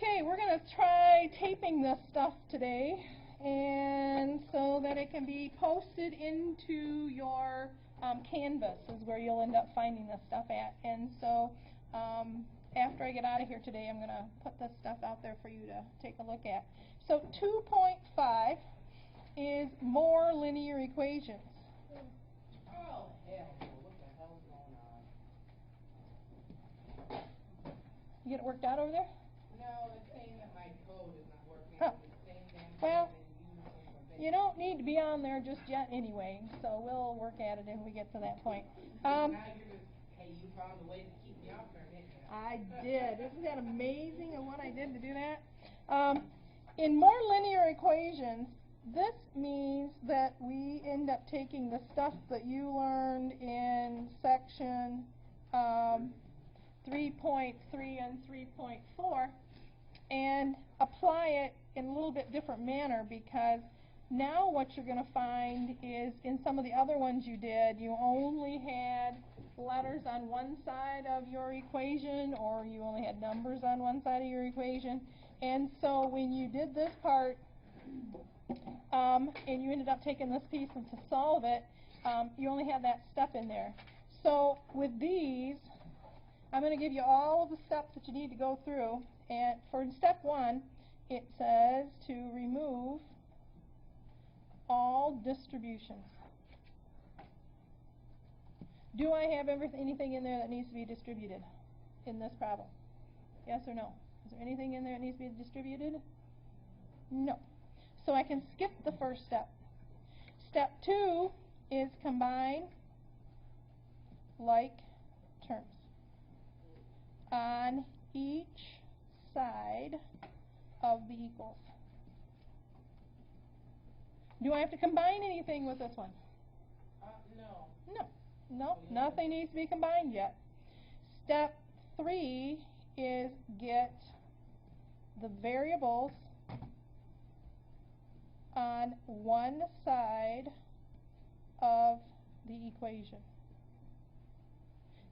Okay, we're going to try taping this stuff today, and so that it can be posted into your Canvas is where you'll end up finding this stuff at. And so after I get out of here today, I'm going to put this stuff out there for you to take a look at. So 2.5 is more linear equations. Oh, hell no. What the hell's going on? You get it worked out over there? No, it's saying that my code is not working. Oh. It's the same damn Well, thing that you use for you don't need to be on there just yet anyway, so we'll work at it when we get to that point. Now you're just, hey, you found a way to keep me off there, didn't you? I did. Isn't that amazing of what I did to do that? In more linear equations, this means that we end up taking the stuff that you learned in section 3.3 and 3.4 and apply it in a little bit different manner, because now what you're going to find is in some of the other ones you did, you only had letters on one side of your equation, or you only had numbers on one side of your equation. And so when you did this part, and you ended up taking this piece and to solve it, you only had that step in there. So with these, I'm going to give you all of the steps that you need to go through. And for step 1, it says to remove all distributions. Do I have anything in there that needs to be distributed in this problem? Yes or no? Is there anything in there that needs to be distributed? No. So I can skip the first step. Step 2 is combine like terms on each side of the equals. Do I have to combine anything with this one? No. No, nothing needs to be combined yet. Step 3 is get the variables on one side of the equation.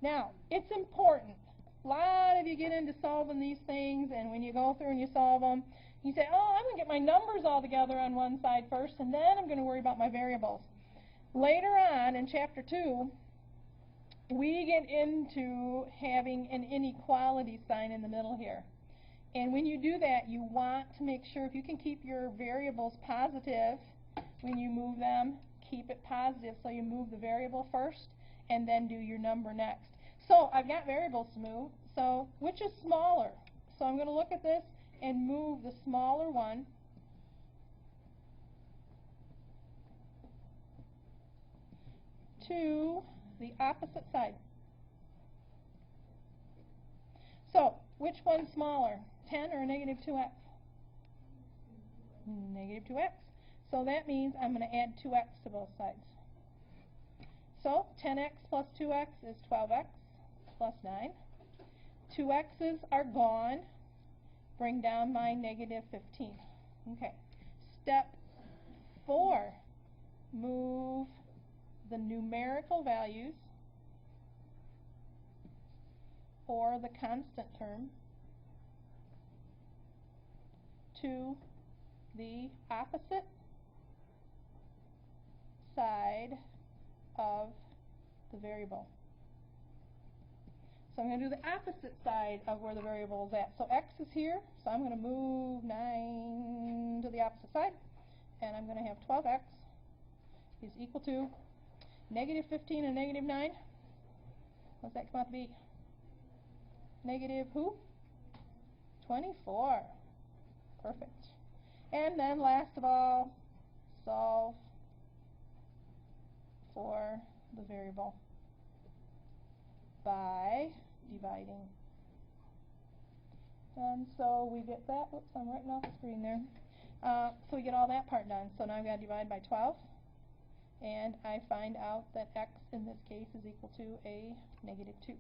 Now, it's important. A lot of you get into solving these things, and when you go through and you solve them, you say, oh, I'm going to get my numbers all together on one side first, and then I'm going to worry about my variables. Later on in Chapter 2, we get into having an inequality sign in the middle here. And when you do that, you want to make sure if you can keep your variables positive when you move them, keep it positive. So you move the variable first and then do your number next. So I've got variables to move. So which is smaller? So I'm going to look at this and move the smaller one to the opposite side. So which one's smaller, 10 or negative 2x? Negative 2x. So that means I'm going to add 2x to both sides. So 10x plus 2x is 12x plus 9. 2x's are gone. Bring down my negative 15. Okay. Step 4. Move the numerical values, or the constant term, to the opposite side of the variable. So I'm going to do the opposite side of where the variable is at. So x is here, so I'm going to move 9 to the opposite side, and I'm going to have 12x is equal to negative 15 and negative 9. What's that come out to be? Negative who? 24. Perfect. And then last of all, solve for the variable by dividing. And so we get that. Whoops, I'm writing off the screen there. So we get all that part done. So now I've got to divide by 12. And I find out that x in this case is equal to a negative 2.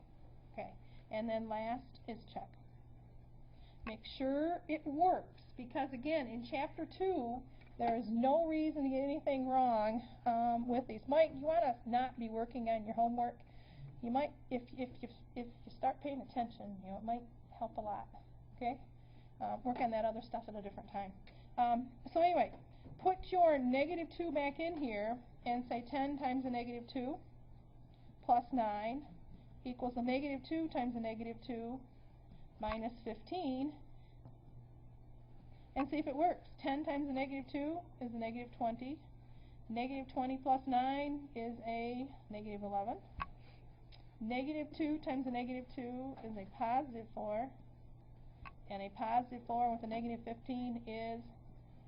Okay. And then last is check. Make sure it works, because again, in Chapter 2, there is no reason to get anything wrong with these. Mike, you want to not be working on your homework? You might, if you start paying attention, it might help a lot. Okay. work on that other stuff at a different time. So anyway, put your negative 2 back in here and say 10 times a negative 2 plus 9 equals a negative 2 times a negative 2 minus 15. And see if it works. 10 times a negative 2 is a negative 20. Negative 20 plus 9 is a negative 11. Negative 2 times a negative 2 is a positive 4. And a positive 4 with a negative 15 is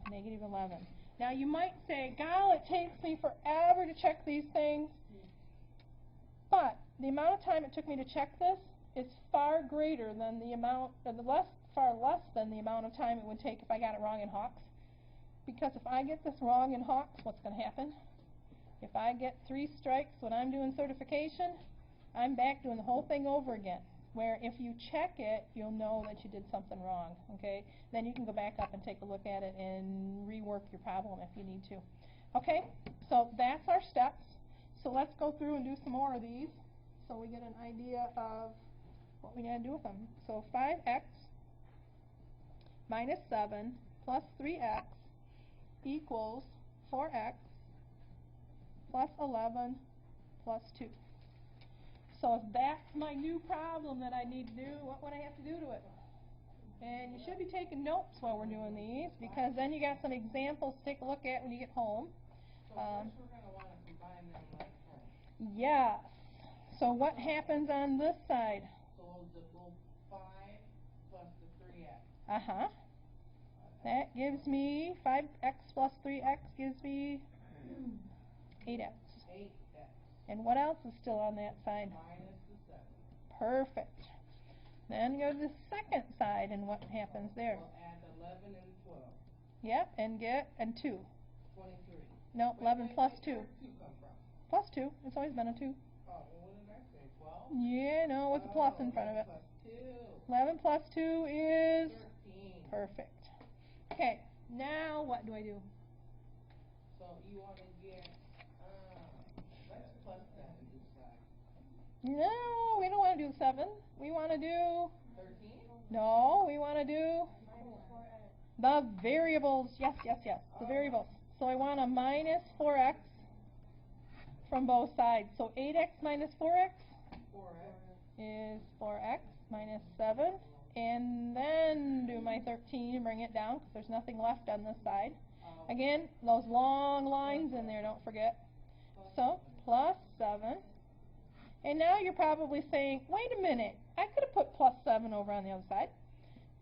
a negative 11. Now you might say, "Golly, it takes me forever to check these things." But the amount of time it took me to check this is far greater than the amount, far less than the amount of time it would take if I got it wrong in Hawks. Because if I get this wrong in Hawks, what's going to happen? If I get 3 strikes when I'm doing certification, I'm back doing the whole thing over again. Where if you check it, you'll know that you did something wrong. Okay? Then you can go back up and take a look at it and rework your problem if you need to. Okay? So that's our steps. So let's go through and do some more of these so we get an idea of what we got to do with them. So 5x minus 7 plus 3x equals 4x plus 11 plus 2. So if that's my new problem that I need to do, what would I have to do to it? And you should be taking notes while we're doing these, because then you got some examples to take a look at when you get home. So first we're going to want to combine them like that. Yes. So what happens on this side? So we'll go 5 plus the 3x. Uh-huh. That gives me 5x plus 3x gives me 8x. 8x. And what else is still on that side? Minus the 7. Perfect. Then go to the second side, and what happens there? We'll add 11 and 12. Yep, and get, and 2. 23. No, 11 plus 2. Where did 2 come from? Plus 2. It's always been a 2. Oh, well, what did I say? 12? Yeah, no, with a plus in front of it. 11 plus 2 is 13. perfect. Okay, now what do I do? So you want to get, let's plus 7 this side. No, we don't want to do 7. We want to do 13? no, we want to do the variables. Yes, yes, yes, the variables. So I want a minus 4x from both sides. So 8x minus 4x 4x. is 4x minus 7. And then do my 13 and bring it down because there's nothing left on this side. Again, those long lines in there, don't forget. So plus 7. And now you're probably saying, wait a minute, I could have put plus 7 over on the other side.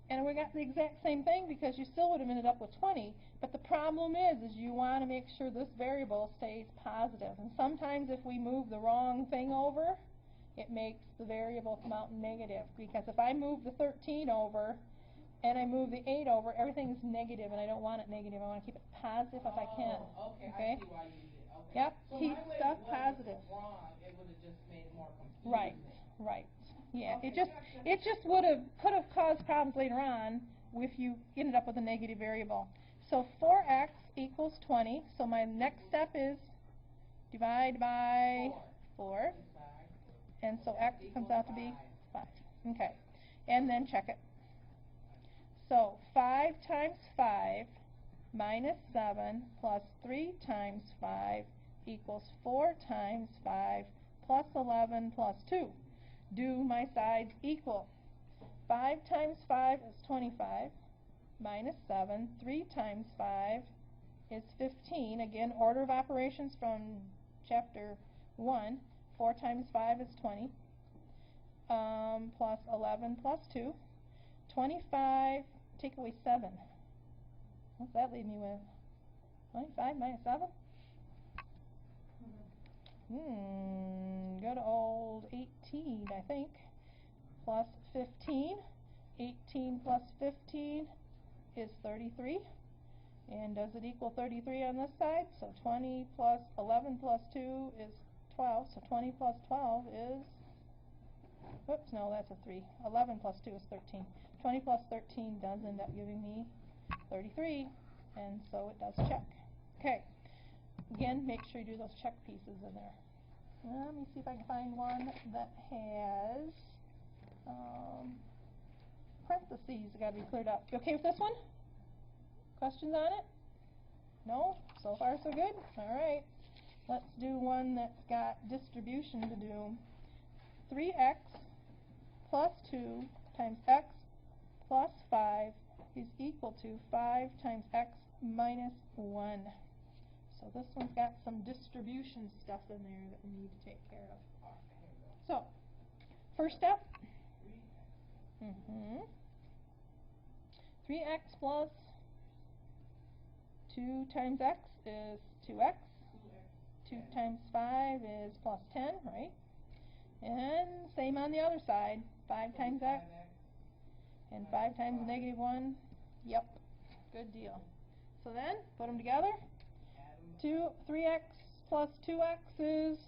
And we got the exact same thing because you still would have ended up with 20. But the problem is you want to make sure this variable stays positive. And sometimes if we move the wrong thing over, it makes the variable come out negative. Because if I move the 13 over and I move the 8 over, everything is negative, and I don't want it negative. I want to keep it positive if I can. Okay, Okay? I see why you did it. Okay. Yep, So keep stuff positive. Wrong, it would have just made it more confusing. Right, right. Yeah, Okay, it just could have caused problems later on if you ended up with a negative variable. So 4x equals 20. So my next step is divide by 4. And so x comes out to be 5. Okay. And then check it. So 5 times 5 minus 7 plus 3 times 5 equals 4 times 5 plus 11 plus 2. Do my sides equal? 5 times 5 is 25 minus 7. 3 times 5 is 15. Again, order of operations from chapter 1. 4 times 5 is 20. Plus 11 plus 2. 25, take away 7. What's that leave me with? 25 minus 7? Good old 18, I think. Plus 15. 18 plus 15 is 33. And does it equal 33 on this side? So 20 plus 11 plus 2 is 12. So 20 plus 12 is, whoops, no, that's a 3. 11 plus 2 is 13. 20 plus 13 does end up giving me 33. And so it does check. Okay. Again, make sure you do those check pieces in there. Let me see if I can find one that has parentheses got to be cleared up. You okay with this one? Questions on it? No? So far so good? Alright. Let's do one that's got distribution to do. 3x plus 2 times x plus 5 is equal to 5 times x minus 1. So this one's got some distribution stuff in there that we need to take care of. So, first step. 3x plus 2 times x is 2x. 2 times 5 is plus 10, right? And same on the other side. 5 times x. And 5 times negative 1. Yep. Good deal. So then, put them together. 3x plus 2x is...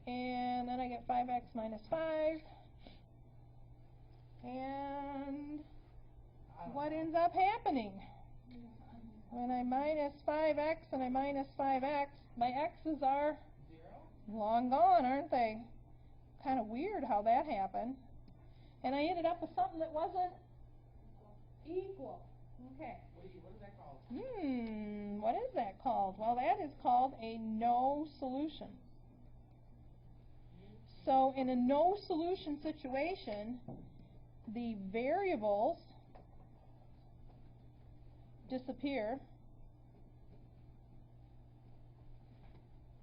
And then I get 5x minus 5. And what ends up happening? When I minus 5x and I minus 5x, my x's are long gone, aren't they? Kind of weird how that happened. And I ended up with something that wasn't equal. Okay. What is that called? What is that called? Well, that is called a no solution. So in a no solution situation, the variables disappear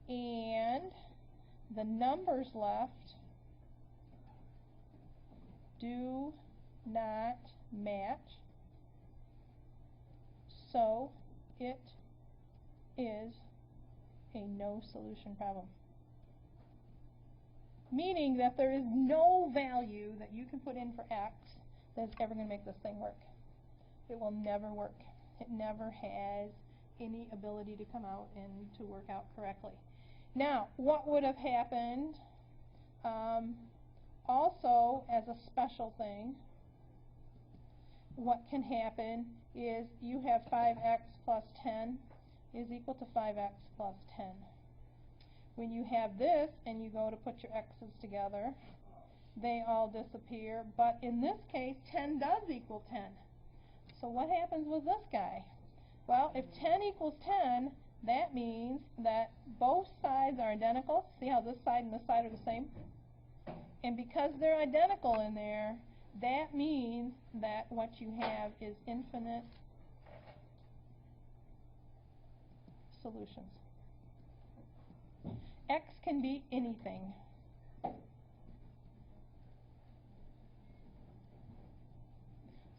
and the numbers left do not match, so it is a no solution problem. Meaning that there is no value that you can put in for x that's ever going to make this thing work. It will never work. It never has any ability to come out and to work out correctly. Now, what would have happened also as a special thing, what can happen is you have 5x plus 10 is equal to 5x plus 10. When you have this and you go to put your x's together, they all disappear. But in this case, 10 does equal 10. So what happens with this guy? Well, if 10 equals 10, that means that both sides are identical. See how this side and this side are the same? And because they're identical in there, that means that what you have is infinite solutions. X can be anything.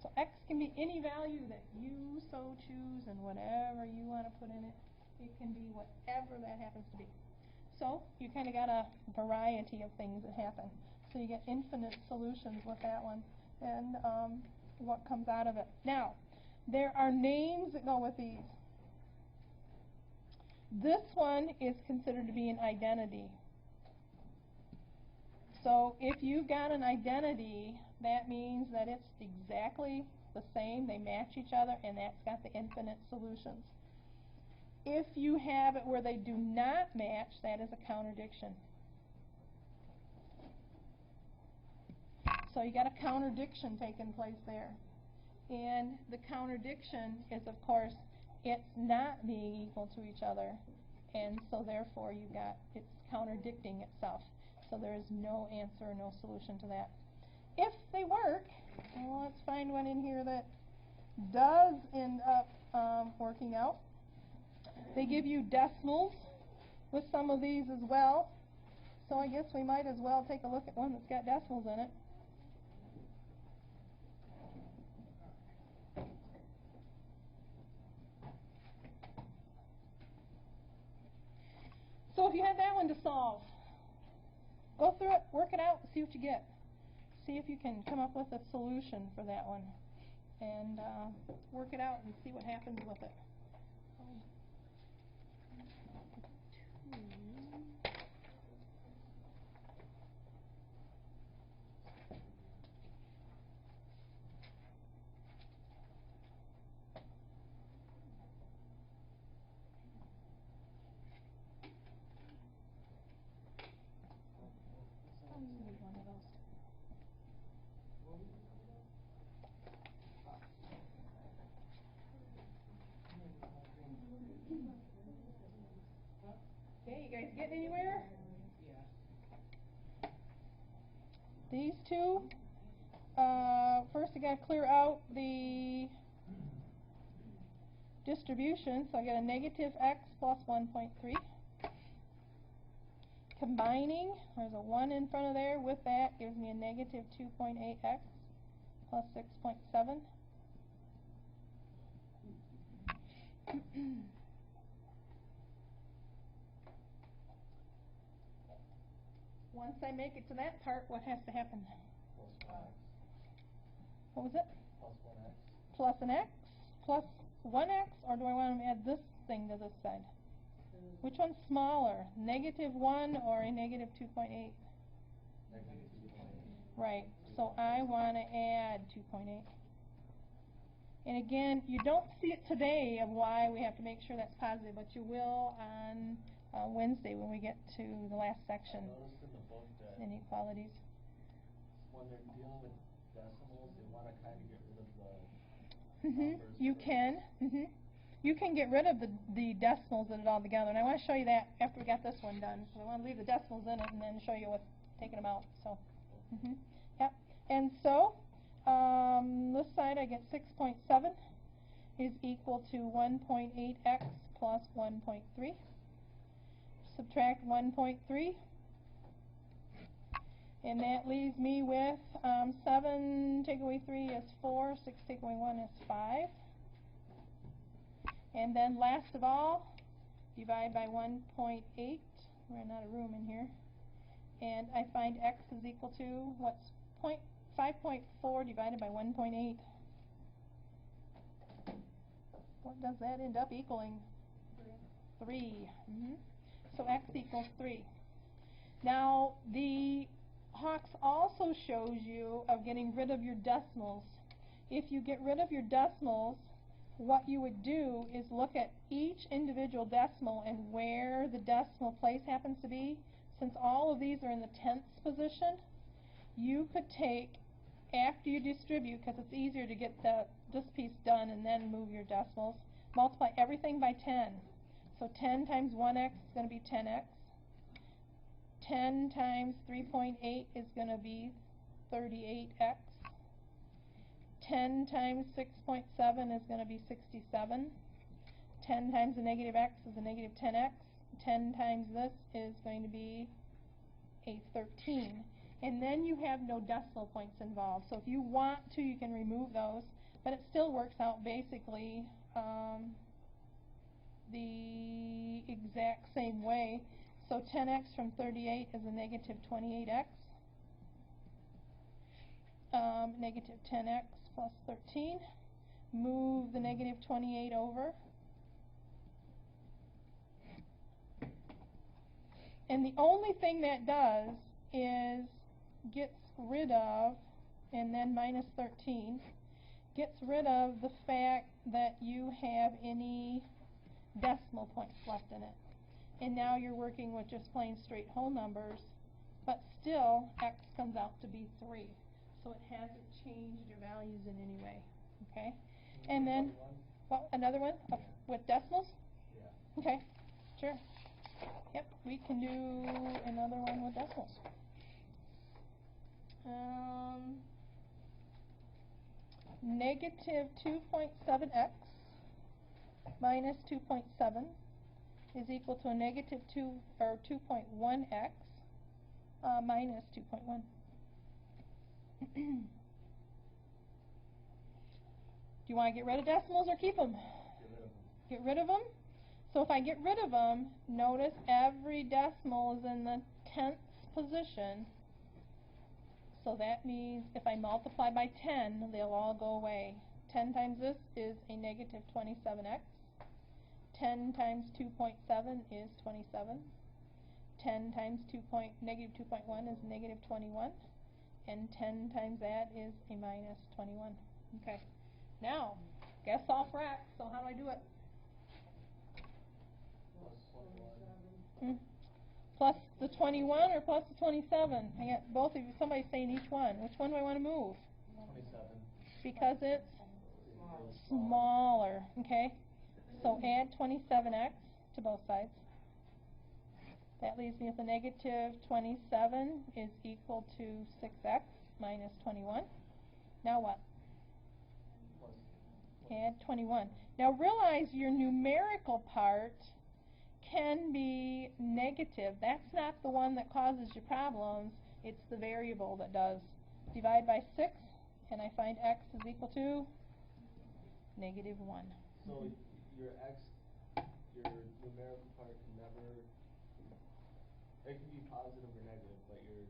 So x can be any value that you so choose, and whatever you want to put in it, it can be whatever that happens to be. So you kind of got a variety of things that happen. So you get infinite solutions with that one, and what comes out of it. Now, there are names that go with these. This one is considered to be an identity. So if you've got an identity, that means that it's exactly the same, they match each other, and that's got the infinite solutions. If you have it where they do not match, that is a contradiction. So you got a contradiction taking place there. And the contradiction is, of course, it's not being equal to each other, and so therefore you got it's contradicting itself. So there is no answer, no solution to that. If they work, well, let's find one in here that does end up working out. They give you decimals with some of these as well. So I guess we might as well take a look at one that's got decimals in it. So if you had that one to solve, go through it, work it out, see what you get. See if you can come up with a solution for that one. And work it out and see what happens with it. One of those. 2. First I got to clear out the distribution, so I get a negative x plus 1.3. Combining, there's a 1 in front of there, with that gives me a negative 2.8x plus 6.7. Once I make it to that part, what has to happen? Plus 1x. What was it? Plus 1x. Plus an x, plus 1x, or do I want to add this thing to this side? Which one's smaller, negative 1 or a negative 2.8? Negative 2.8. Right, so I want to add 2.8. And again, you don't see it today of why we have to make sure that's positive, but you will on Wednesday when we get to the last section. I noticed in the book that Inequalities. when they're dealing with decimals, they want to kind of get rid of the numbers. You can. You can get rid of the decimals in it all together, and I want to show you that after we got this one done. So I want to leave the decimals in it and then show you what's taking them out. So, yep. And so this side I get 6.7 is equal to 1.8x plus 1.3. Subtract 1.3. And that leaves me with 7 take away 3 is 4, 6 take away 1 is 5. And then last of all, divide by 1.8. We're out of room in here. And I find x is equal to, what's 5.4 divided by 1.8? What does that end up equaling? 3. So x equals 3. Now, the Hawks also shows you of getting rid of your decimals. If you get rid of your decimals, what you would do is look at each individual decimal and where the decimal place happens to be. Since all of these are in the tenths position, you could take, after you distribute, because it's easier to get this piece done and then move your decimals, multiply everything by 10. So 10 times 1x is going to be 10x. 10 times 3.8 is going to be 38x. 10 times 6.7 is going to be 67. 10 times a negative x is a negative 10x. 10 times this is going to be a 13. And then you have no decimal points involved. So if you want to, you can remove those. But it still works out basically the exact same way. So 10x from 38 is a negative 28x. Negative 10x plus 13. Move the negative 28 over. And the only thing that does is gets rid of, and then minus 13, gets rid of the fact that you have any decimal points left in it. And now you're working with just plain straight whole numbers, but still x comes out to be 3. So it hasn't changed your values in any way. Okay? And then, well, another one with decimals? Yeah. Okay, sure. Yep, we can do another one with decimals. Negative 2.7x minus 2.7 is equal to a negative 2 or 2.1x minus 2.1. Do you want to get rid of decimals or keep them? Get rid of them. So if I get rid of them, notice every decimal is in the tenths position. So that means if I multiply by 10, they'll all go away. 10 times this is a negative 27x. 10 times 2.7 is 27. 10 times negative 2.1 is negative 21. And 10 times that is a minus 21. Okay. Now, guess off rack. So how do I do it? Plus the 21 or plus the 27? I got both of you. Somebody's saying each one. Which one do I want to move? 27. Because it's smaller. Okay? So add 27x to both sides. That leaves me with a negative 27 is equal to 6x. minus 21. Now what? Plus. Add 21. Now realize your numerical part can be negative. That's not the one that causes you problems. It's the variable that does. Divide by 6, and I find x is equal to negative 1. So your numerical part can never, it can be positive or negative, but your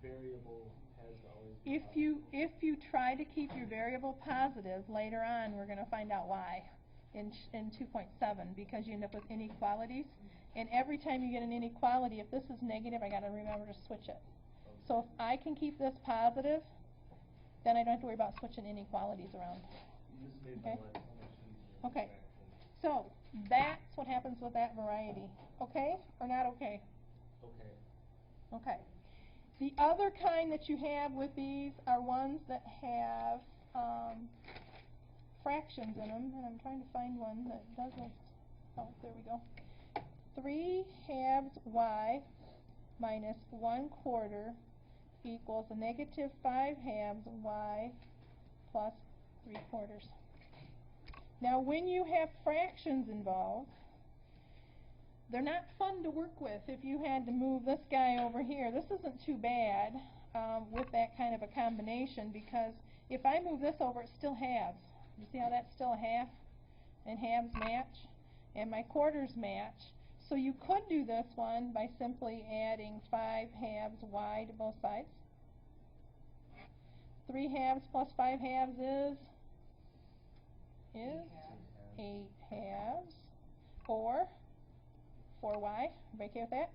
variable has to always be positive. If you try to keep your variable positive, later on we're going to find out why in 2.7, because you end up with inequalities. And every time you get an inequality, if this is negative, I got to remember to switch it. Okay. So if I can keep this positive, then I don't have to worry about switching inequalities around. You just made my Okay. life so much easier. Okay. So that's what happens with that variety. Okay or not okay? Okay. Okay. The other kind that you have with these are ones that have fractions in them, and I'm trying to find one that doesn't. Oh, there we go. 3 halves y minus 1/4 equals a negative 5 halves y plus 3/4. Now when you have fractions involved, they're not fun to work with. If you had to move this guy over here, this isn't too bad with that kind of a combination, because if I move this over, it's still halves. You see how that's still a half? And halves match, and my quarters match. So you could do this one by simply adding 5 halves y to both sides. 3 halves plus 5 halves is 8 halves, or 4y. Everybody okay with that?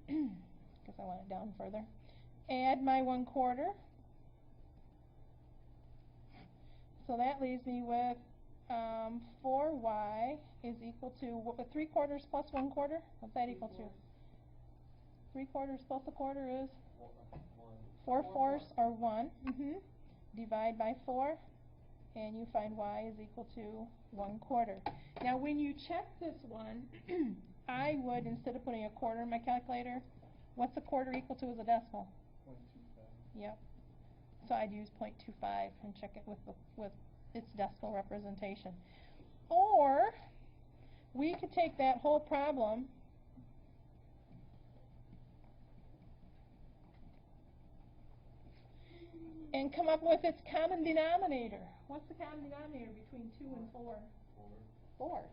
Because I want it down further. Add my 1/4. So that leaves me with 4y is equal to 3/4 plus 1/4. What's that equal to? 3/4 plus a quarter is 4/4 or 1. Divide by 4, and you find y is equal to 1/4. Now when you check this one, I would, instead of putting a quarter in my calculator, what's a quarter equal to as a decimal? 0.25. Yep. So I'd use 0.25 and check it with its decimal representation. Or we could take that whole problem and come up with its common denominator. What's the common denominator between 2 and 4? 4.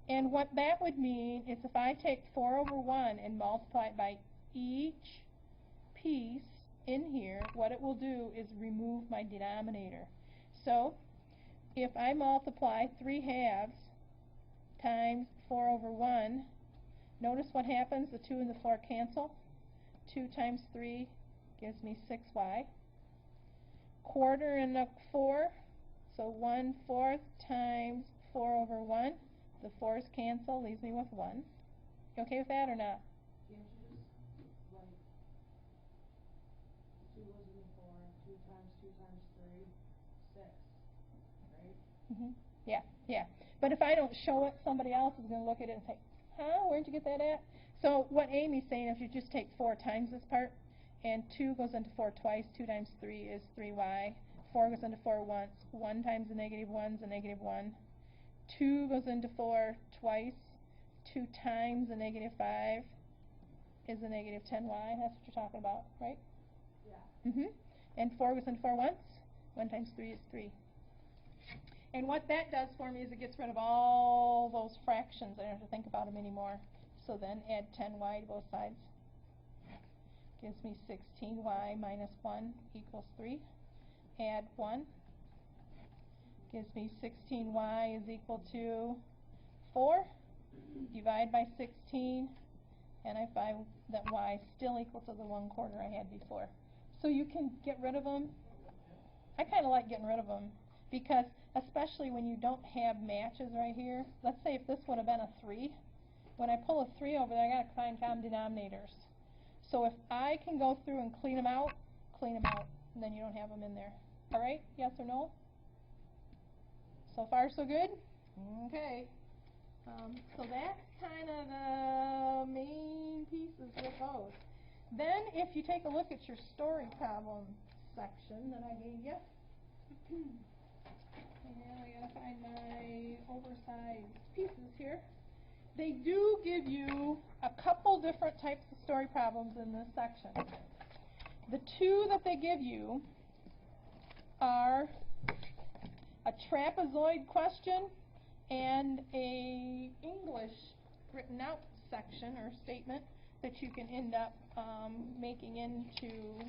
And what that would mean is if I take 4/1 and multiply it by each piece in here, what it will do is remove my denominator. So if I multiply 3 halves times 4/1, notice what happens. The 2 and the 4 cancel. 2 times 3 gives me 6y. Quarter and a 4, so 1/4 times 4/1. The 4's cancel, leaves me with 1. You okay with that or not? Can't you just, like, 2 goes into 4, 2 times 3, 6, right? Yeah. But if I don't show it, somebody else is going to look at it and say, huh, where'd you get that at? So what Amy's saying is you just take 4 times this part, and 2 goes into 4 twice. 2 times 3 is 3y. 4 goes into 4 once. 1 times the negative 1 is a negative 1. 2 goes into 4 twice. 2 times the negative 5 is a negative 10y. That's what you're talking about, right? Yeah. And 4 goes into 4 once. 1 times 3 is 3. And what that does for me is it gets rid of all those fractions. I don't have to think about them anymore. So then add 10y to both sides. Gives me 16y minus 1 equals 3. Add 1. Gives me 16y is equal to 4. Divide by 16, and I find that y is still equal to the 1/4 I had before. So you can get rid of them. I kind of like getting rid of them because, especially when you don't have matches right here. Let's say if this would have been a 3. When I pull a 3 over there, I got to find common denominators. So if I can go through and clean them out, and then you don't have them in there. All right? Yes or no? So far, so good? Okay. So that's kind of the main pieces with those. Then if you take a look at your story problem section that I gave you, and I gotta find my oversized pieces here. They do give you a couple different types of story problems in this section. The two that they give you are a trapezoid question and a English written out section or statement that you can end up making into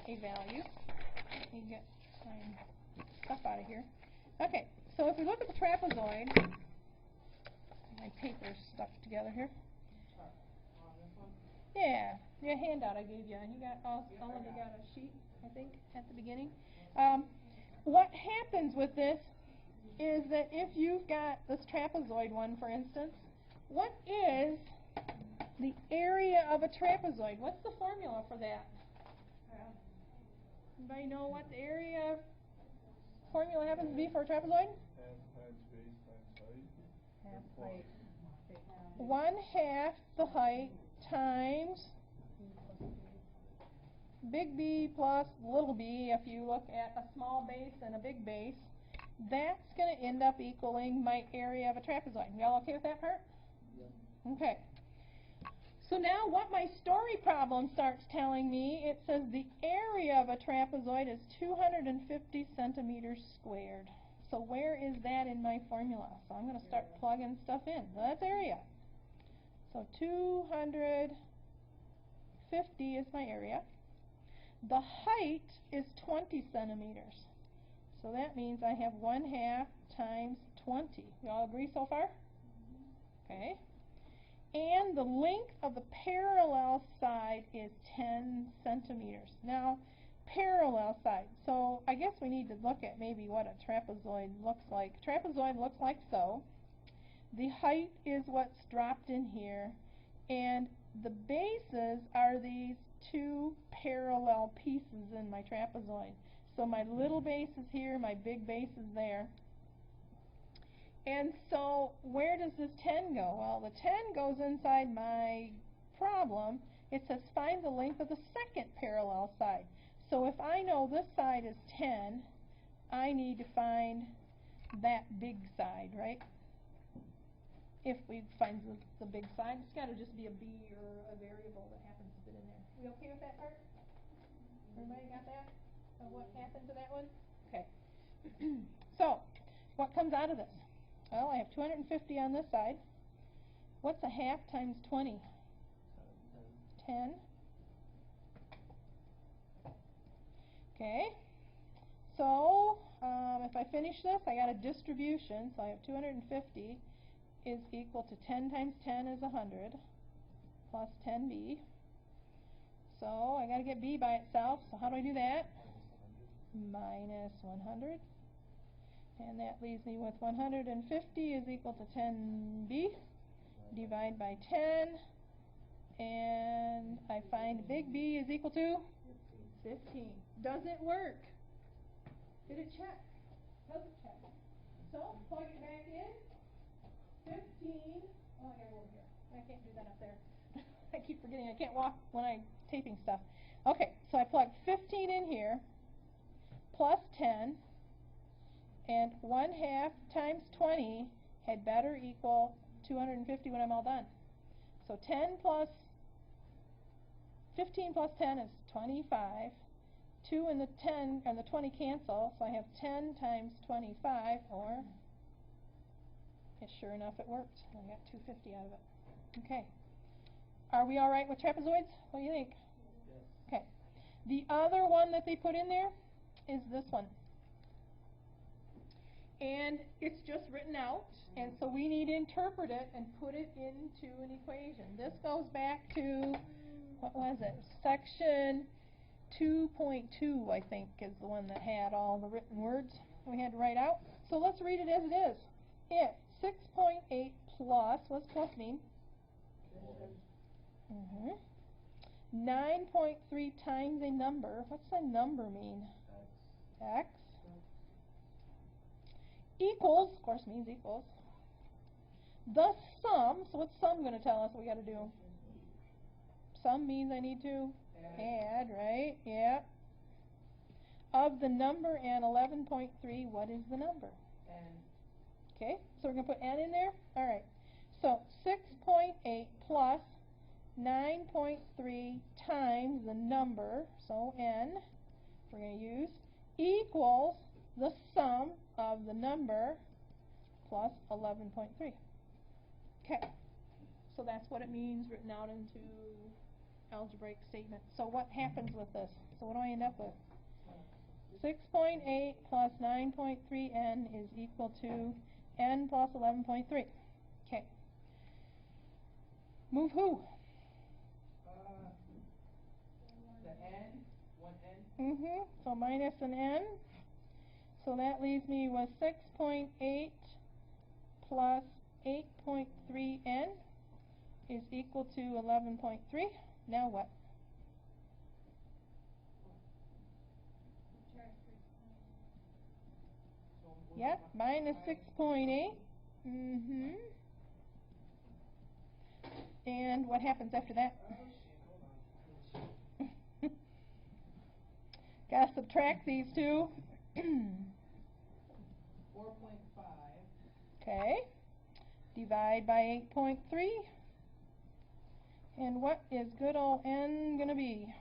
a value. Let me get my stuff out of here. Okay, so if we look at the trapezoid, my paper's stuck together here. Yeah, your handout I gave you, and you got all of you got a sheet, I think, at the beginning. What happens with this is that if you've got this trapezoid one, for instance, what is the area of a trapezoid? What's the formula for that? Anybody know what the area formula happens to be for a trapezoid? Half times base times height. Half height. 1/2 the height times big B plus little b. If you look at a small base and a big base, that's going to end up equaling my area of a trapezoid. Y'all okay with that part? Yep. Okay. So now what my story problem starts telling me, it says the area of a trapezoid is 250 centimeters squared. So where is that in my formula? So I'm going to start plugging stuff in. So that's area. So 250 is my area. The height is 20 centimeters. So that means I have 1/2 times 20. You all agree so far? Okay. And the length of the parallel side is 10 centimeters. Now, parallel side. So I guess we need to look at maybe what a trapezoid looks like. Trapezoid looks like so. The height is what's dropped in here. And the bases are these two parallel pieces in my trapezoid. So my little base is here, my big base is there. And so where does this 10 go? Well, the 10 goes inside my problem. It says find the length of the second parallel side. So if I know this side is 10, I need to find that big side, right? If we find the big side, it's got to just be a b or a variable that happens to fit in there. We okay with that part? Everybody got that? Of what happened to that one? Okay. So, what comes out of this? Well, I have 250 on this side. What's 1/2 times 20? 10. Okay. So, if I finish this, I got a distribution. So I have 250 is equal to 10 times 10 is 100 plus 10b. So I got to get b by itself. So how do I do that? Minus 100. And that leaves me with 150 is equal to 10b. Divide by 10. And I find big B is equal to 15. Does it work? Did it check? Does it check? So plug it back in. 15. Oh, I gotta go over here. I can't do that up there. I keep forgetting I can't walk when I'm taping stuff. Okay, so I plug 15 in here, plus 10, and 1/2 times 20 had better equal 250 when I'm all done. So 15 plus 10 is 25. 2 and the 10 and the 20 cancel, so I have 10 times 25, or sure enough it worked. I got 250 out of it. Okay. Are we all right with trapezoids? What do you think? Yes. Okay. The other one that they put in there is this one. And it's just written out, and so we need to interpret it and put it into an equation. This goes back to, what was it? Section 2.2, I think, is the one that had all the written words we had to write out. So let's read it as it is. It's 6.8 plus, what's plus mean? 9.3 times a number. What's a number mean? X. Equals, of course means equals, the sum, so what's sum going to tell us we got to do? Sum means I need to add, right? Yeah. Of the number and 11.3, what is the number? N. Okay, so we're going to put n in there? All right. So 6.8 plus 9.3 times the number, so n, we're going to use, equals the sum of the number plus 11.3. Okay, so that's what it means written out into algebraic statement. So what happens with this? So what do I end up with? 6.8 plus 9.3n is equal to n plus 11.3. Okay. Move who? The N, one N. So minus an n. So that leaves me with 6.8 plus 8.3n is equal to 11.3. Now what? Yep, minus 6.8. And what happens after that? Gotta subtract these two. 4.5. Okay. Divide by 8.3. And what is good old n gonna be?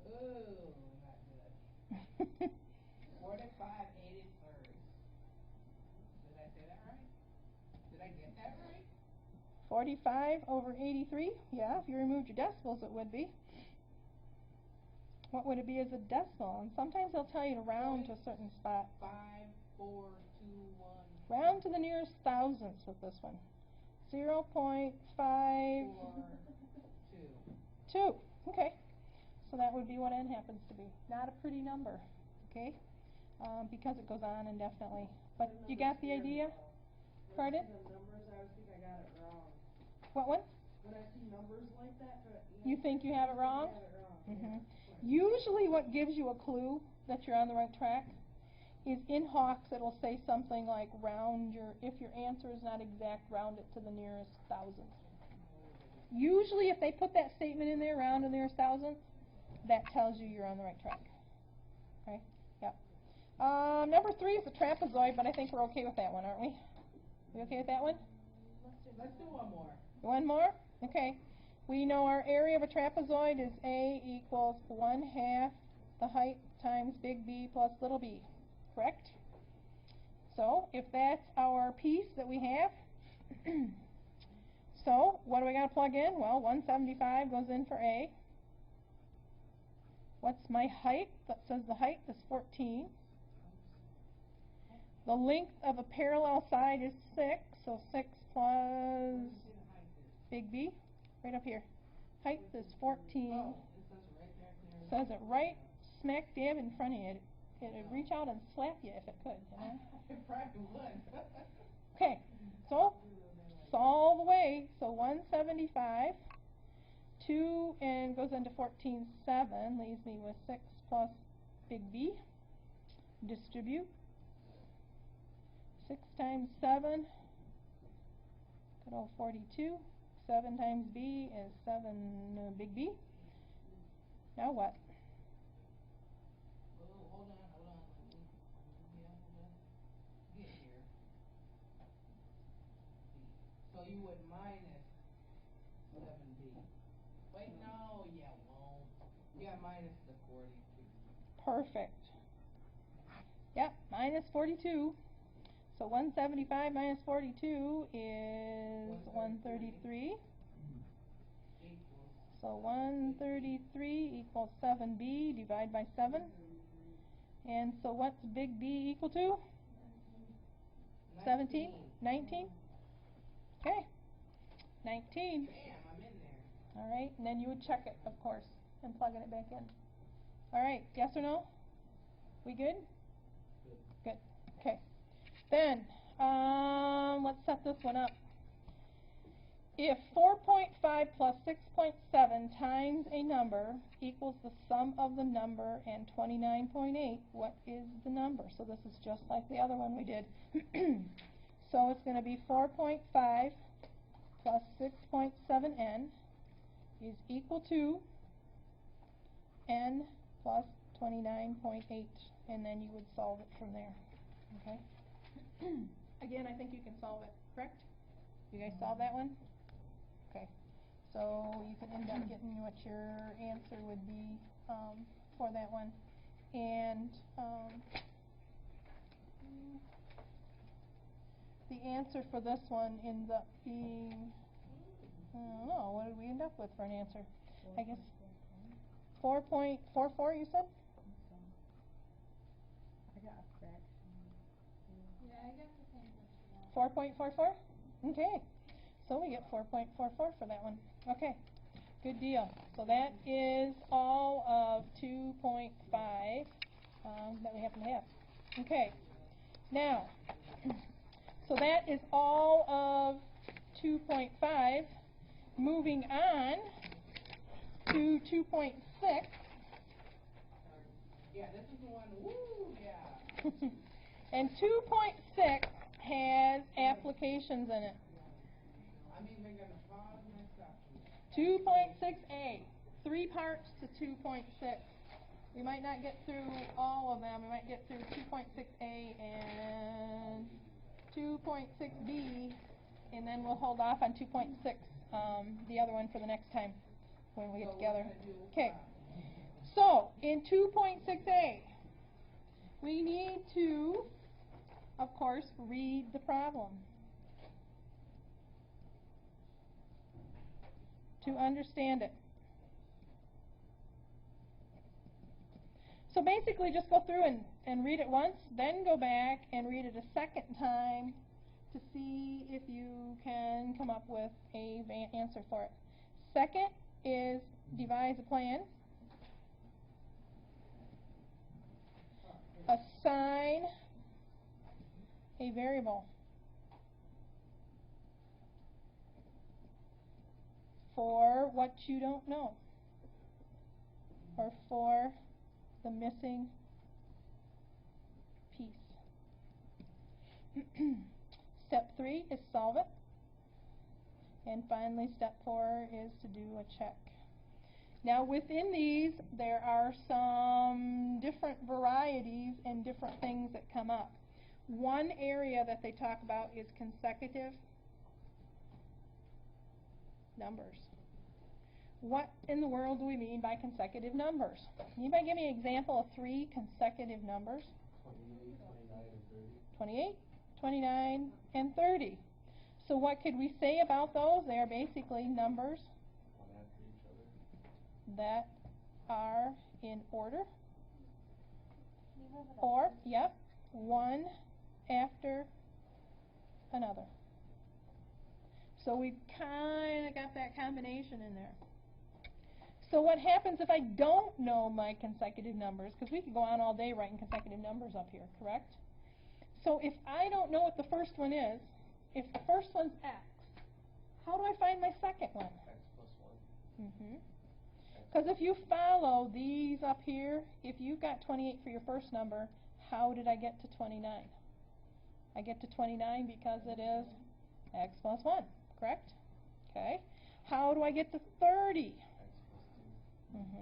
Ooh, not good. 45 83rd. Did I say that right? Did I get that right? 45 over 83. Yeah, if you removed your decimals, it would be. What would it be as a decimal? And sometimes they'll tell you to round to a certain spot. 5, 4, 2, 1. Round to the nearest thousandths with this one. 0.5. 4, 2. 2. Okay. So that would be what n happens to be. Not a pretty number. Okay? Because it goes on indefinitely. But you got the idea? Pardon? The numbers, I always think I got it wrong. What one? When I see numbers like that, You think you have it wrong? I have it wrong. Usually what gives you a clue that you're on the right track is in Hawks it'll say something like round your, if your answer is not exact, round it to the nearest thousandth. Usually if they put that statement in there, round to the nearest thousandth, that tells you you're on the right track. Okay? Yep. Number 3 is the trapezoid, but I think we're okay with that one, aren't we? We okay with that one? Let's do one more. One more? Okay. We know our area of a trapezoid is A equals 1/2 the height times big B plus little b. Correct? So, if that's our piece that we have, so what do we got to plug in? Well, 175 goes in for A. What's my height? That says the height is 14. The length of a parallel side is 6, so 6 plus big B, right up here. Height is 14. Oh, it says right there. Says it right smack dab in front of you. It'd reach out and slap you if it could, you know? It probably would. Okay, so solve away. So 175, 2 and goes into 14, 7, leaves me with 6 plus big B. Distribute. 6 times 7, good old 42. 7 times B is 7 big B. Now what? Oh, hold on. Get here. So you would minus 7B. Wait, no, you won't. Yeah, minus the 42. Perfect. Yep, minus 42. So 175 minus 42 is 133. So 133 equals 7b, divide by 7. And so what's big B equal to? 17? 19? Okay. 19. Damn, I'm in there. All right, and then you would check it, of course, and plugging it back in. All right, yes or no? We good? Good. Okay. Then, let's set this one up. If 4.5 plus 6.7 times a number equals the sum of the number and 29.8, what is the number? So this is just like the other one we did. So it's going to be 4.5 plus 6.7n is equal to n plus 29.8, and then you would solve it from there. Okay. Again, I think you can solve it, correct? You guys solve that one? Okay. So you could end up getting what your answer would be for that one. And the answer for this one ends up being, I don't know, what did we end up with for an answer? I guess 4.44, you said? I got a fraction. Yeah, I got the same question. 4.44? Okay. So we get 4.44 for that one. Okay. Good deal. So that is all of 2.5 that we happen to have. Okay. Now, so that is all of 2.5. Moving on to 2.6. Yeah, this is the one, woo, yeah. And 2.6 has applications in it. I'm even going to pause myself. 2.6a, 3 parts to 2.6. We might not get through all of them. We might get through 2.6a and 2.6b, and then we'll hold off on 2.6, the other one, for the next time when we get together. Okay. So in 2.6a, we need to, of course, read the problem to understand it. So basically just go through and read it once, then go back and read it a second time to see if you can come up with a answer for it. Second is devise a plan. Assign a variable for what you don't know, or for the missing piece. Step 3 is solve it. And finally, step 4 is to do a check. Now within these, there are some different varieties and different things that come up. One area that they talk about is consecutive numbers. What in the world do we mean by consecutive numbers? Anybody give me an example of 3 consecutive numbers? 28, 29, and 30. 28, 29, and 30. So what could we say about those? They are basically numbers One after each other. that are in order. Or, yep, one after another. So we've kind of got that combination in there. So what happens if I don't know my consecutive numbers? Because we could go on all day writing consecutive numbers up here, correct? So if I don't know what the first one is, if the first one's x, how do I find my second one? X plus 1. Because if you follow these up here, if you've got 28 for your first number, how did I get to 29? I get to 29 because it is x plus 1, correct? Okay. How do I get to 30? X plus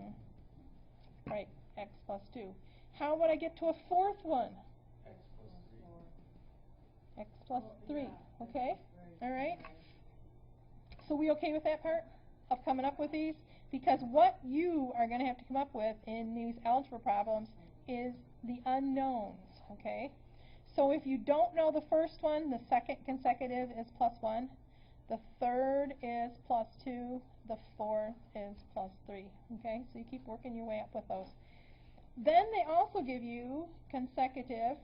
2. Right, x plus 2. How would I get to a fourth one? X plus 3. X plus 3, Yeah, okay? right. All right. So we okay with that part of coming up with these? Because what you are going to have to come up with in these algebra problems is the unknowns, okay? So if you don't know the first one, the second consecutive is plus 1. The third is plus 2. The fourth is plus 3, okay? So you keep working your way up with those. Then they also give you consecutive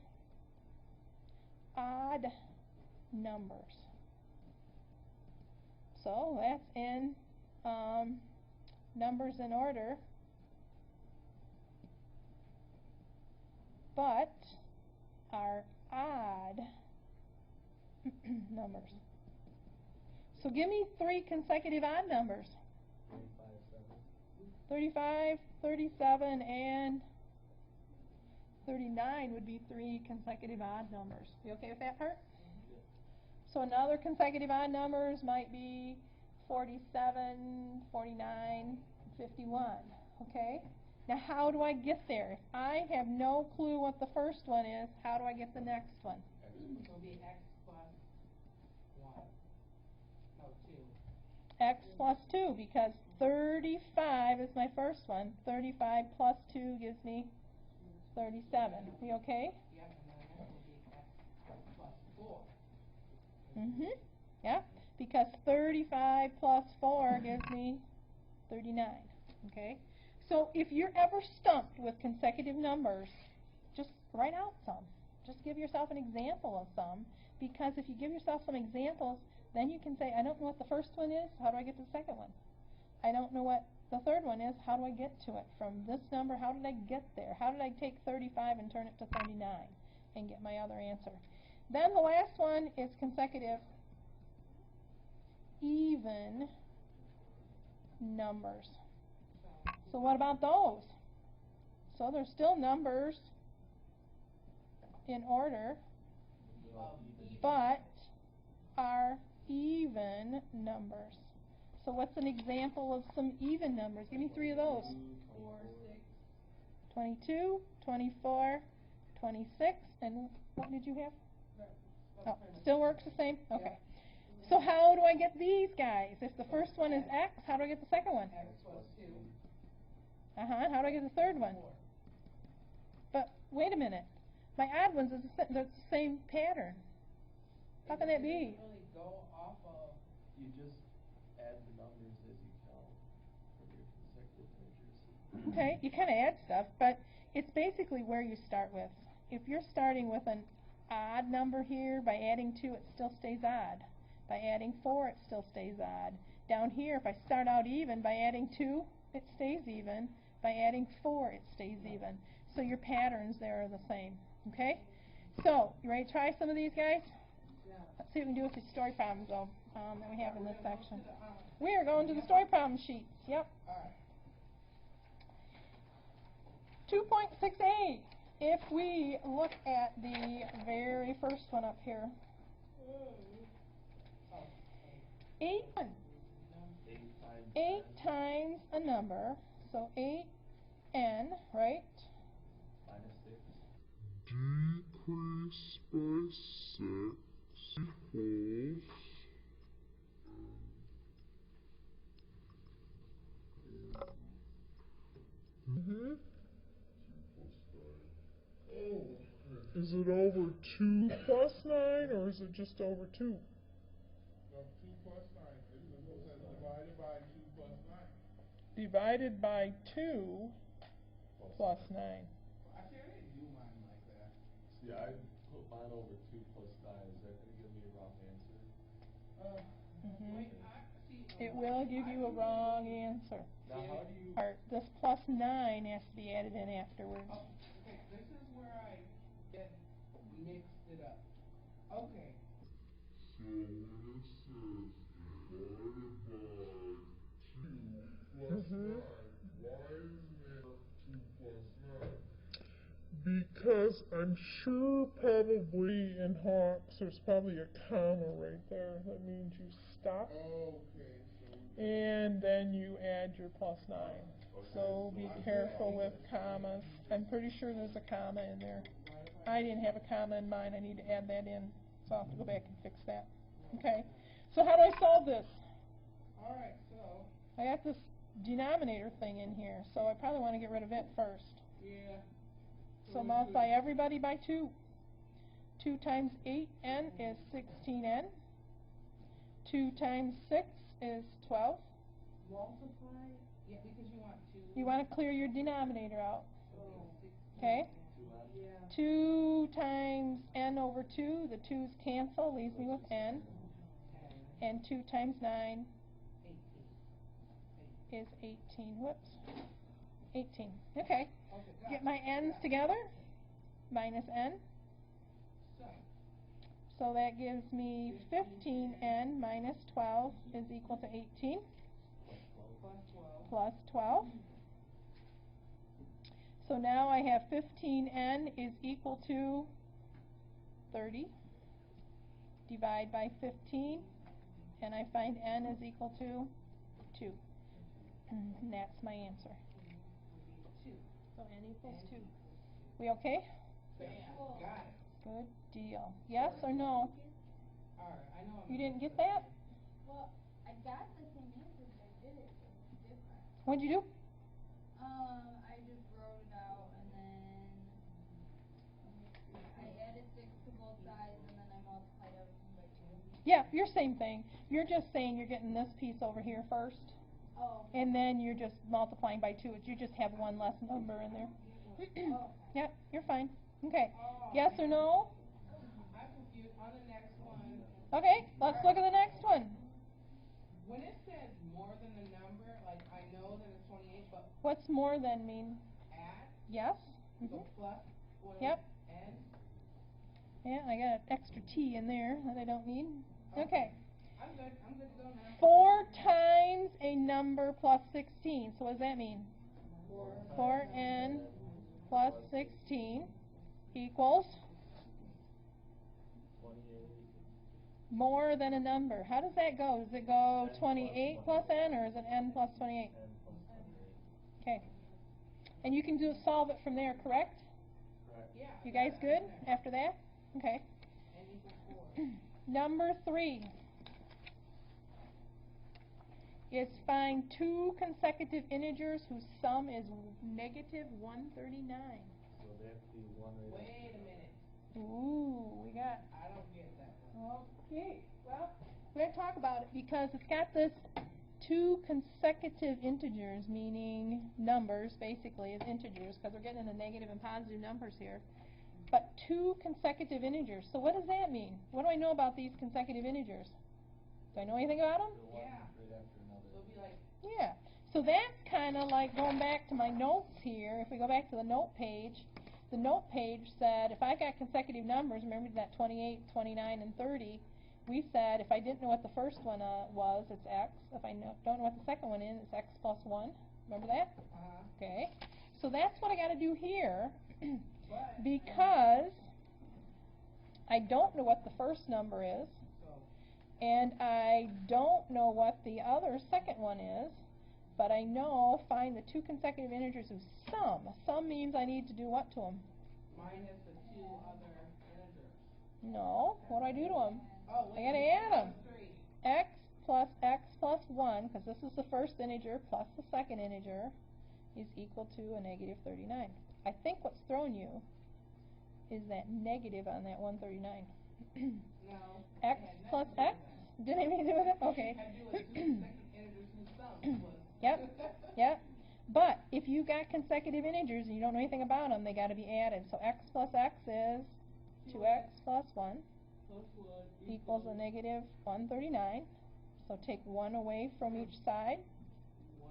odd numbers. So that's in numbers in order, but are odd numbers. So give me 3 consecutive odd numbers. 35, 7. 35, 37, and 39 would be 3 consecutive odd numbers. You okay with that part? So another consecutive odd numbers might be 47, 49, 51. Okay? Now how do I get there? If I have no clue what the first one is, how do I get the next one? It will be x plus 1. No, 2. X plus 2, because 35 is my first one. 35 plus 2 gives me 37. We okay? Yep, and then the next will be x plus 4. Yeah, because 35 plus 4 gives me 39. Okay? So if you're ever stumped with consecutive numbers, just write out some. Just give yourself an example of some, because if you give yourself some examples, then you can say, I don't know what the first one is, how do I get to the second one? I don't know what the third one is, how do I get to it? From this number, how did I get there? How did I take 35 and turn it to 39 and get my other answer? Then the last one is consecutive even numbers. So what about those? So they're still numbers in order, but are even numbers. So what's an example of some even numbers? Give me 3 of those. 4, 6. 22, 24, 26, and what did you have? Oh, still works the same? Okay. So how do I get these guys? If the first one is x, how do I get the second one? X plus 2. How do I get the third one? 4. But wait a minute. My odd ones is the same pattern. How can that be? It doesn't really go off of. You just add the numbers as you count from your consecutive measures. Okay, you kind of add stuff, but it's basically where you start with. If you're starting with an odd number here, by adding 2 it still stays odd. By adding 4 it still stays odd. Down here, if I start out even, by adding 2 it stays even. By adding 4 it stays even. So your patterns there are the same. Okay? So, you ready to try some of these guys? Yeah. Let's see what we can do with these story problems though that we have in this section. To the, We are going to the story problem sheets. Yep. Alright. 2.6a. If we look at the very first one up here, 8 times a number, so 8n, right? Minus 6. Decrease by 6 equals Is it over 2 plus 9, or is it just over 2? No, 2 plus 9. It says divided by 2 plus 9. Divided by 2 plus 9. Actually, I didn't do mine like that. See, I put mine over 2 plus 9. Is that going to give me a wrong answer? Wait, see. It will give you a wrong answer. Now, how do you... This plus 9 has to be added in afterwards. Oh, okay, this is where I get mixed it up. Okay. So when it says divided by 2 plus 9, why isn't it 2 plus 9? Because I'm sure probably in Hawks there's probably a comma right there. That means you stop. Okay, so... And then you add your plus 9. So be careful with commas. I'm pretty sure there's a comma in there. I didn't have a comma in mine. I need to add that in. So I'll have to go back and fix that. Okay. So how do I solve this? Alright, so. I got this denominator thing in here. So I probably want to get rid of it first. Yeah. So multiply everybody by 2. 2 times 8n is 16n. 2 times 6 is 12. Multiply? Yeah, because you want 2. You want to clear your denominator out. Okay? 2n. 2 times n over 2. The 2's cancel. Leaves me with n. 10. And 2 times 9 18. is 18. Whoops. 18. Okay. Okay, Get my n's together. Minus n. So that gives me 15n minus 12 is equal to 18. Plus 12. So now I have 15n is equal to 30. divide by 15, and I find n is equal to 2. And that's my answer. 2. So n equals 2. We okay? Bam. Got it. Good deal. Yes or no? Alright, I know I'm You didn't get that? Well, I got the same answer, but I did it different. What'd you do? I just wrote it out and then I added 6 to both sides and then I multiplied everything by 2. Yeah, your same thing. You're just saying you're getting this piece over here first, Oh, okay. and then you're just multiplying by 2. You just have one less number in there. Oh. Yep, you're fine. Okay. Oh, Yes or no? I'm confused on the next one. Okay, let's look at the next one. When it says more than the number, like I know that it's 28, but What's more than mean? add, Yes? so plus what Yep. n. Yeah, I got an extra T in there that I don't need. Okay. I'm good to go now. 4 times a number plus 16. So what does that mean? 4n plus 16 equals 28. more than a number. How does that go? Does it go 28 plus n, or is it n plus 28? N plus 28. Okay. And you can solve it from there, correct? Correct. Yeah. You guys good after that? Okay. N equals 4. Number 3 is find 2 consecutive integers whose sum is negative 139. So they have to be one right Wait a minute. Ooh, we got. I don't get that one. Okay, well, we're going to talk about it because it's got this 2 consecutive integers, meaning numbers, basically, is integers, because we're getting into negative and positive numbers here. But 2 consecutive integers. So what does that mean? What do I know about these consecutive integers? Do I know anything about them? The one Yeah. right after another. So it'll be like, Yeah. So that's kind of like going back to my notes here. If we go back to the note page, the note page said if I got consecutive numbers, remember that 28, 29, and 30, we said if I didn't know what the first one was, it's x. If I don't know what the second one is, it's x plus 1. Remember that? Okay. So that's what I got to do here because I don't know what the first number is, and I don't know what the other second one is, but I know find the 2 consecutive integers whose sum. Sum means I need to do what to them? minus the 2 other integers. No. What do I do to them? Oh, I wait. got to add them. 3. X plus 1, because this is the first integer plus the second integer, is equal to a negative 39. I think what's thrown you is that negative on that 139. No. X plus x? Didn't have anything to do with it? Okay. Had to do with 2 consecutive integers whose sum was. Yep. But if you got consecutive integers and you don't know anything about them, they got to be added. So x plus x is 2x plus 1 Plus 1 equals a negative 139. So take 1 away from each side. 1.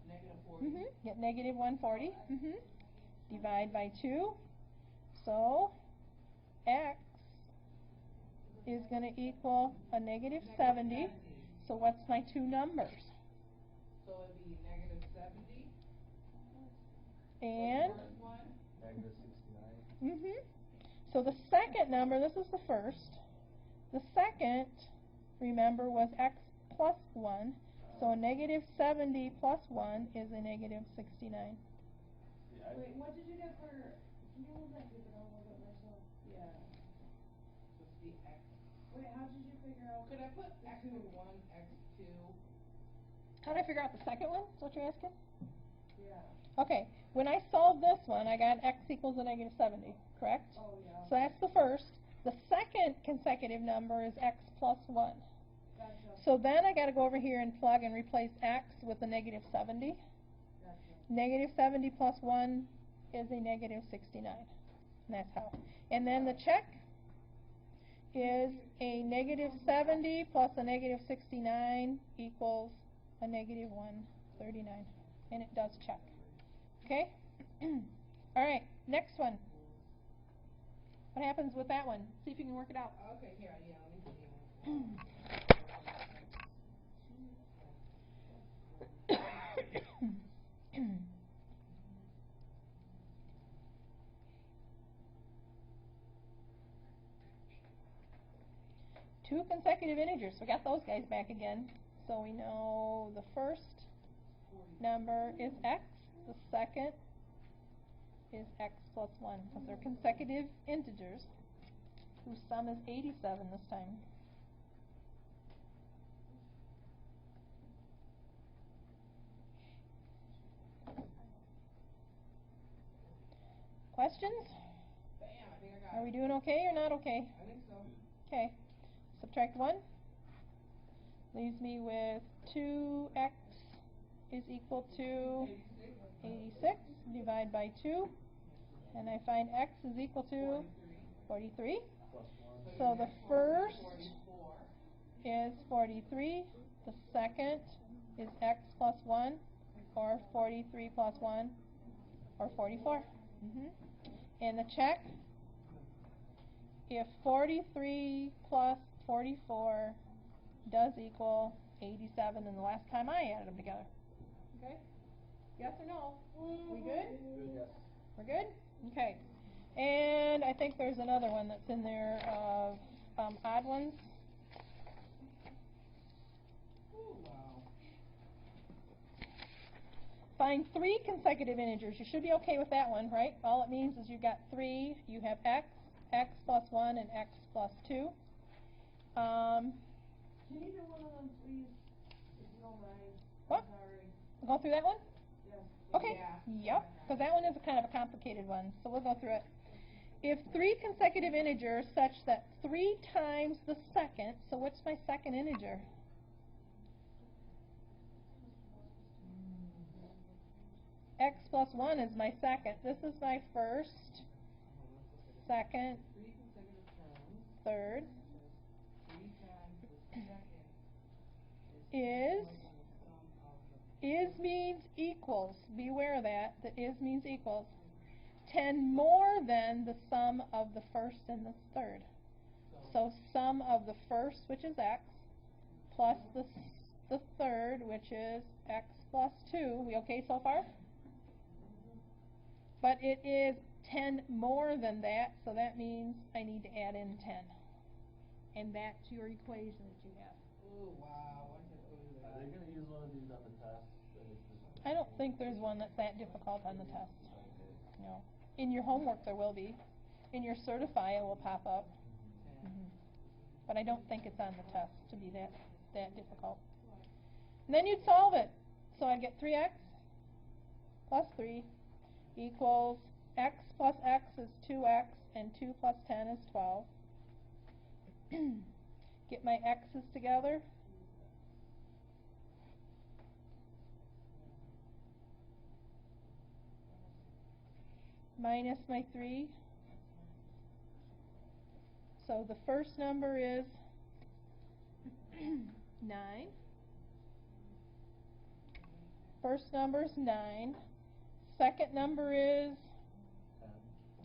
Negative 40. Get negative 140. Divide by 2. So x is going to equal a negative 70. So what's my 2 numbers? So it'd be negative 70. And The first one. Negative 69. so the second number, this is the first. The second, remember, was x plus 1. So a negative 70 plus 1 is a negative 69. Wait, what did you get for, can you hold that paper down a little bit, Marcel? Yeah. Supposed to be x. Wait, how did you figure out? Could I put the x1, two? x2? How did I figure out the second one? Is that what you're asking? Yeah. Okay, when I solved this one, I got x equals a negative 70, correct? Oh, yeah. So that's the first. The second consecutive number is x plus 1. Gotcha. So then I got to go over here and plug and replace x with a negative 70. Gotcha. Negative 70 plus 1 is a negative 69. And that's how. And then the check is a negative 70 plus a negative 69 equals a negative 139. And it does check. Okay? All right, next one. What happens with that one? See if you can work it out. Okay, here, yeah, let me see. 2 consecutive integers. We got those guys back again. So we know the first number is x, the second is x plus 1, because they're consecutive integers whose sum is 87 this time. Questions? Bam, I think I got Are it. we doing okay or not okay? I think so. Okay. Subtract 1. Leaves me with 2x is equal to 86. Divide by 2. And I find x is equal to 43. Plus one. So the first is 43. The second is x plus 1, or 43 plus 1, or 44. And the check, if 43 plus 44 does equal 87, and the last time I added them together. Okay? Yes or no? We good? Good, yes. We're good? Okay. And I think there's another one that's in there of odd ones. Ooh, wow. Find 3 consecutive integers. You should be okay with that one, right? All it means is you've got 3, you have x, x plus 1, and x plus 2. Can you do one of them, please, if you don't mind? What? Sorry. We'll go through that one? Yes. Okay. Yeah. Yep. Because that one is a kind of a complicated one, so we'll go through it. If 3 consecutive integers such that 3 times the second, so what's my second integer? X plus 1 is my second. This is my first, second, 3 consecutive terms. third. 3 times the second Is more than the sum of the is means equals. Beware of that. The is means equals. 10 more than the sum of the first and the third. So sum of the first, which is x, plus the third, which is x plus 2. We okay so far? But it is 10 more than that, so that means I need to add in 10. And that's your equation that you have. Oh, wow. I just go to Are that. they gonna use one of these on the test? That is just- I don't think there's one that's that difficult on the test. Okay. No. In your homework there will be. In your certify it will pop up. But I don't think it's on the test to be that difficult. And then you'd solve it. So I'd get 3x plus 3 equals x plus x is 2x, and 2 plus 10 is 12. Get my x's together. Minus my 3. So the first number is 9. First number is 9. Second number is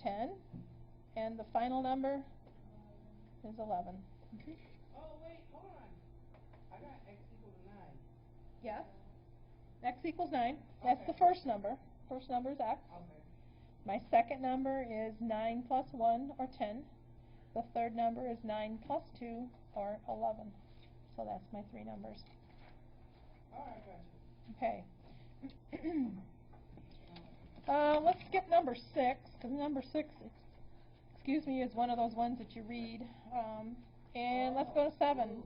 10. And the final number is 11. Oh, wait, hold on. I got x equal to 9. Yes? X equals 9. That's Okay. the first number. First number is x. Okay. My second number is 9 plus 1, or 10. The third number is 9 plus 2, or 11. So that's my 3 numbers. All right, gotcha. Okay. Let's skip number 6, because number 6, excuse me, is one of those ones that you read. And let's go to 7.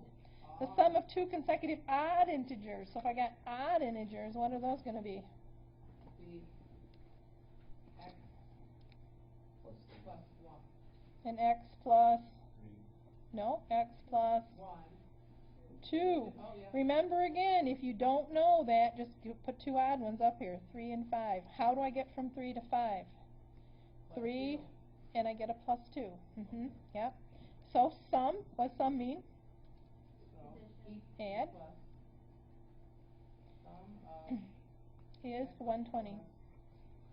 The sum of 2 consecutive odd integers. So if I got odd integers, what are those going to be? The x Plus plus 1. An x plus, 3. no, x plus 1. 2. Oh, yeah. Remember again, if you don't know that, just put 2 odd ones up here, 3 and 5. How do I get from 3 to 5? Plus 3, 2. and I get a plus 2. Yep. So sum, what does sum mean? So, Add. plus sum of Is 120.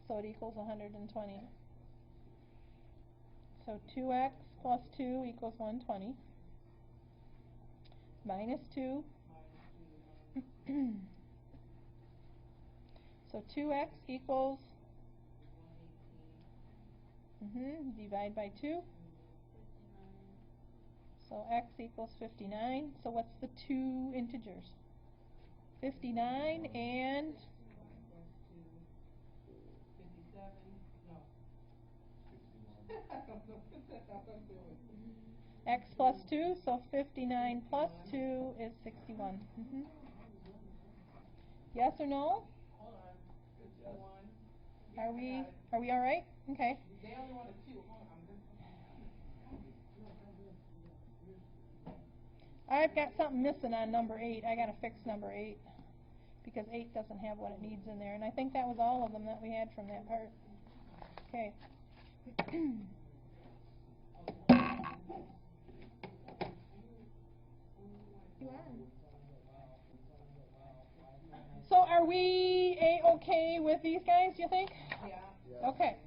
So it equals 120. So 2x plus 2 equals 120. Minus 2. minus 2 So 2x equals, 118. divide by 2. So x equals 59. So what's the two integers? 59 and 57, no. 61. I don't know what the hell I'm doing. x plus 2, so 59 plus 2 is 61. Yes or no? Hold on. Good guess. 1. Are we all right? Okay. They only wanted 2. Hold on. I've got something missing on number 8. I got to fix number 8 because 8 doesn't have what it needs in there, and I think that was all of them that we had from that part. Okay. So are we A-okay with these guys, you think? Yeah. Okay.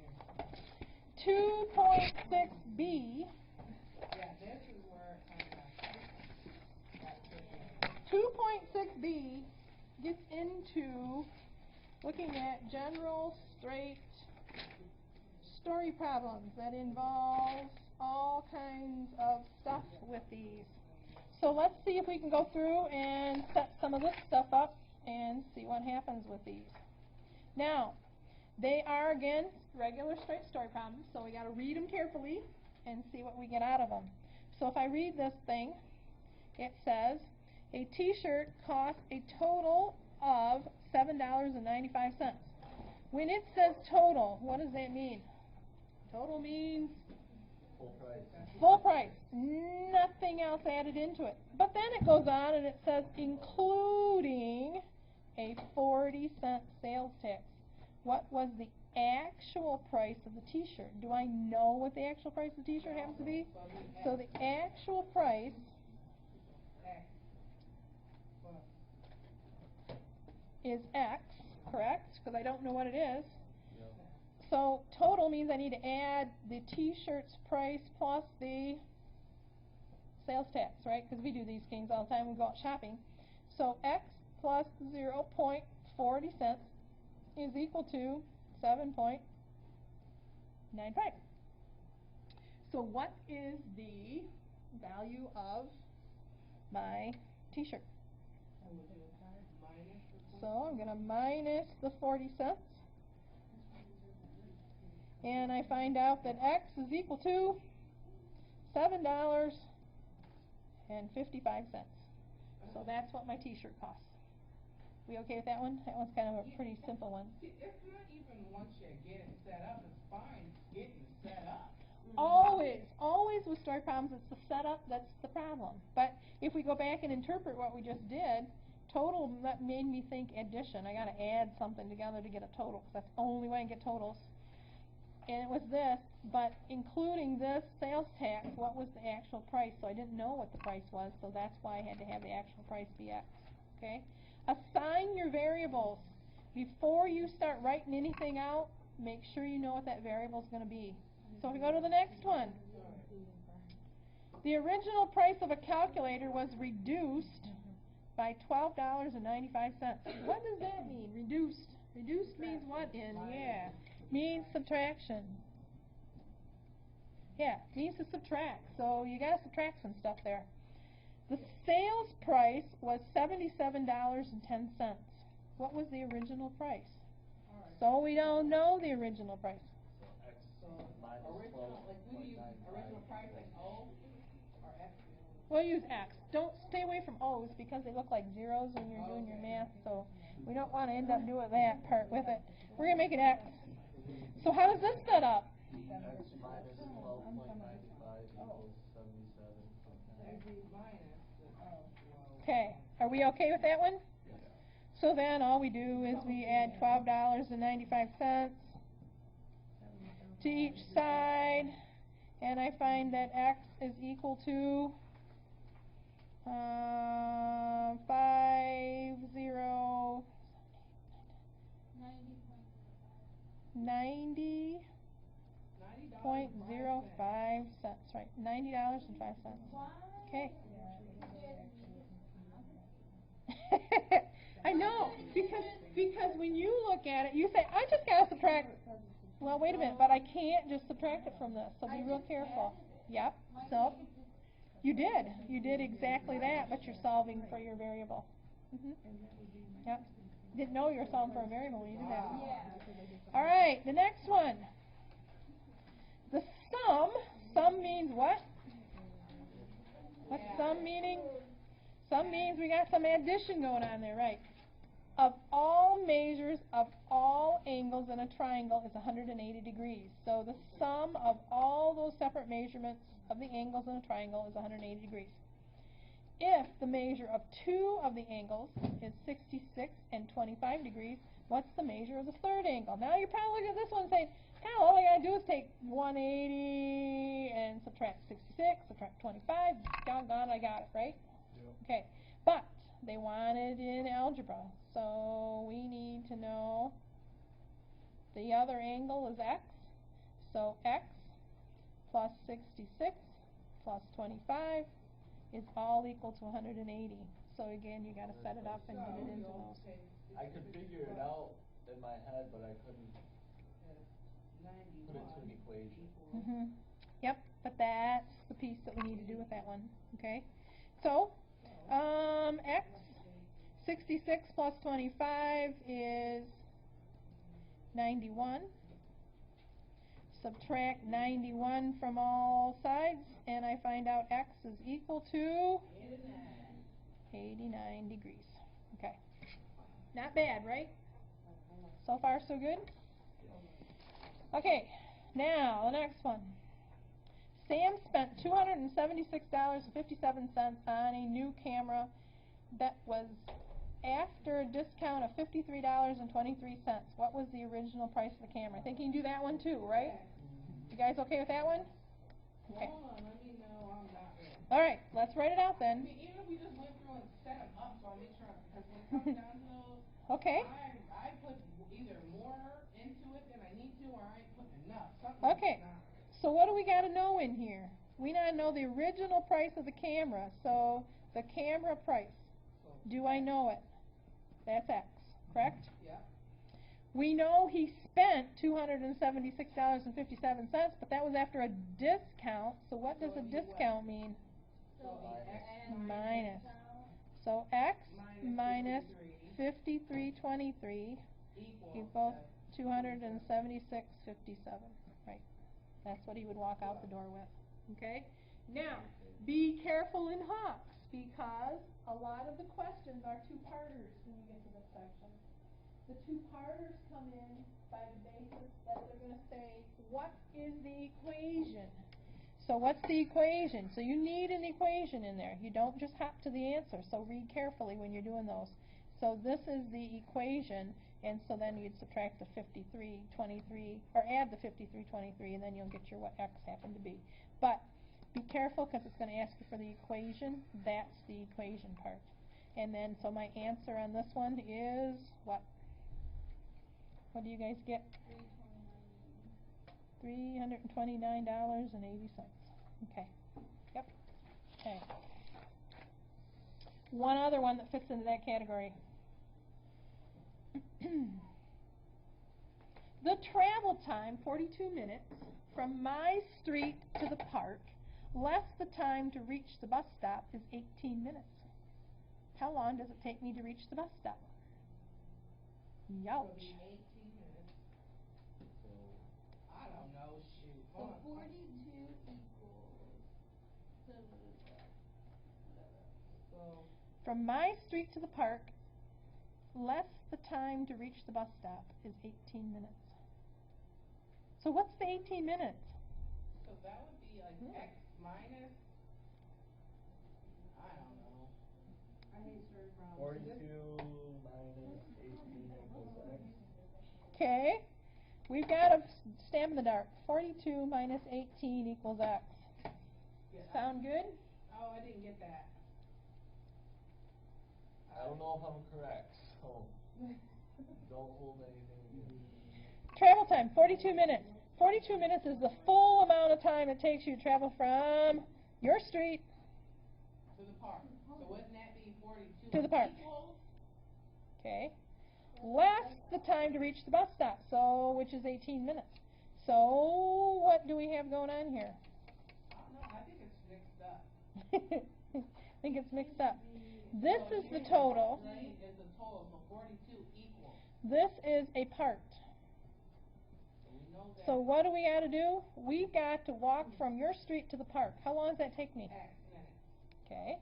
2.6b. Yeah, this is where I 2.6b gets into looking at general straight story problems that involves all kinds of stuff with these. So let's see if we can go through and set some of this stuff up and see what happens with these. Now, they are, again, regular straight story problems, so we got to read them carefully and see what we get out of them. So if I read this thing, it says, a t-shirt costs a total of $7.95. When it says total, what does that mean? Total means Full price. full price, nothing else added into it. But then it goes on and it says including a 40-cent sales tax. What was the actual price of the t-shirt? Do I know what the actual price of the t-shirt happens to be? So the actual price is X, correct? Because I don't know what it is. Yep. So total means I need to add the t-shirt's price plus the sales tax, right? Because we do these things all the time. We go out shopping. So X plus 0.40 cents is equal to 7.95. So what is the value of my t-shirt? So I'm going to minus the 40 cents. And I find out that X is equal to $7.55. So that's what my t-shirt costs. We okay with that one? That one's kind of a pretty simple one. See, it's not even once you get it set up, it's fine getting it set up. Always with story problems, it's the setup that's the problem. But if we go back and interpret what we just did, total, that made me think addition. I got to add something together to get a total, because that's the only way I can get totals. And it was this, but including this sales tax, what was the actual price? So I didn't know what the price was, so that's why I had to have the actual price be X. Okay? Assign your variables. Before you start writing anything out, make sure you know what that variable is going to be. So if we go to the next one. The original price of a calculator was reduced by $12.95. What does that mean, reduced? Reduced means what in? Yeah. Means subtraction. Yeah, means to subtract. So you got to subtract some stuff there. The sales price was $77.10. What was the original price? So we don't know the original price. So X minus Original, like we use original price like O or X. We'll use X. Don't stay away from O's because they look like zeros when you're doing your math. So we don't want to end up doing that part with it. We're going to make it X. So how does this set up? X minus 12.95 equals 77.10. Okay. Are we okay with that one? Yes. So then all we do is we add $12.95 to each side, and I find that X is equal to 90.05 cents, right? $90.05. Okay. I know, because when you look at it, you say, I just got to subtract. Well, wait a minute, but I can't just subtract it from this, so be real careful. Yep. So You did. You did exactly that, but you're solving for your variable. Yep. Didn't know you were solving for a variable when you did that. Yeah. All right, the next one. The sum. Sum means what? What's sum meaning? Sum means we got some addition going on there, right? Of all measures of all angles in a triangle is 180 degrees. So the sum of all those separate measurements of the angles in a triangle is 180 degrees. If the measure of two of the angles is 66 and 25 degrees, what's the measure of the third angle? Now you're probably looking at this one and saying, hell, all I got to do is take 180 and subtract 66, subtract 25, doggone, I got it, right? Yep. Okay, but they want it in algebra, so we need to know the other angle is x, so x plus 66 plus 25 is all equal to 180. So again, you got to set it up and get it into those. I could figure it out in my head, but I couldn't put it to an equation. Yep, but that's the piece that we need to do with that one. Okay, so x 66 plus 25 is 91. Subtract 91 from all sides, and I find out x is equal to 89 degrees. Okay. Not bad, right? So far, so good? Okay, now the next one. Sam spent $276.57 on a new camera that was after a discount of $53.23. What was the original price of the camera? I think you can do that one too, right? You guys okay with that one? Okay. Hold on, let me know I'm not ready. All right, let's write it out I then. mean, even if we just went through and set them up, so I make sure, because when it comes down to those, Okay. I put either more into it than I need to, or I ain't putting enough. Something Okay. not. So what do we got to know in here? We now know the original price of the camera. So the camera price. Do I know it? That's X, correct? Yeah. We know he spent $276.57, but that was after a discount. So what does a discount mean? So X Minus. So X minus 53.23 equals 276.57. Right. That's what he would walk out the door with. Okay? Now, be careful in Hawks, because a lot of the questions are two-parters when you get to this section. The two-parters come in by the basis that they're going to say, what is the equation? So what's the equation? So you need an equation in there. You don't just hop to the answer. So read carefully when you're doing those. So this is the equation, and so then you'd subtract the 53.23, or add the 53.23, and then you'll get your what x happened to be. But be careful, because it's going to ask you for the equation. That's the equation part. And then, so my answer on this one is what? What do you guys get? $329.80. Okay. Yep. Okay. One other one that fits into that category. The travel time, 42 minutes, from my street to the park, less the time to reach the bus stop, is 18 minutes. How long does it take me to reach the bus stop? Youch. 18 minutes. So I don't know, shoot. So 42 equals. So From my street to the park, less the time to reach the bus stop is 18 minutes. So what's the 18 minutes? So that would be like x minus, I don't know. I hate story problems. 42 minus 18 equals x. Okay, we've got a stab in the dark. 42 minus 18 equals x. Yeah, Sound good? Oh, I didn't get that. I don't know if I'm correct, so don't hold anything against me. Travel time, 42 minutes. 42 minutes is the full amount of time it takes you to travel from your street To the park. So wouldn't that be 42 to the park. equals? Okay. Less the time to reach the bus stop, so which is 18 minutes. So what do we have going on here? I don't know. I think it's mixed up. I think it's mixed up. This is the total. Is the total, so 42 equals. This is a part. So we know that. So what do we got to do? We've got to walk from your street to the park. How long does that take me? X minutes. Okay.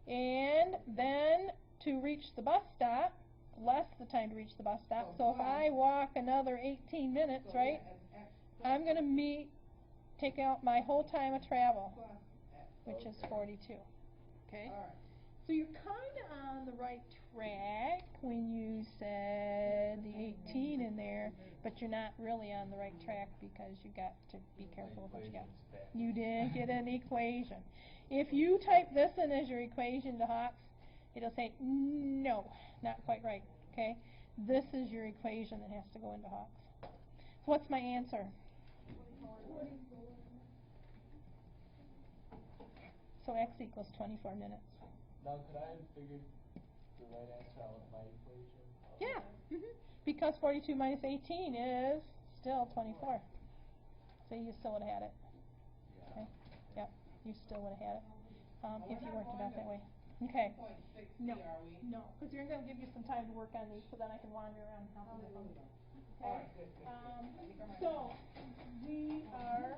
And then to reach the bus stop, less the time to reach the bus stop. So if I walk another 18 minutes, So right, yeah, X I'm going to take out my whole time of travel, plus X. which is 42. Okay? All right. So you're kind of on the right track when you said the 18 in there, but you're not really on the right track because you got to be careful with what you got. You didn't get an equation. If you type this in as your equation to Hawks, it'll say, no, not quite right. Okay? This is your equation that has to go into Hawks. So what's my answer? 44. So x equals 24 minutes. Now, could I have figured the right answer out with my equation? Yeah. Because 42 minus 18 is still 24. So you still would have had it. Yeah. Okay? Yep. You still would have had it if you worked it out that way. Okay. 2.6 No. are we? No, because you're going to give you some time to work on these, so then I can wander around and help you with them. All Okay. right, good, good, good. I think I might So we are.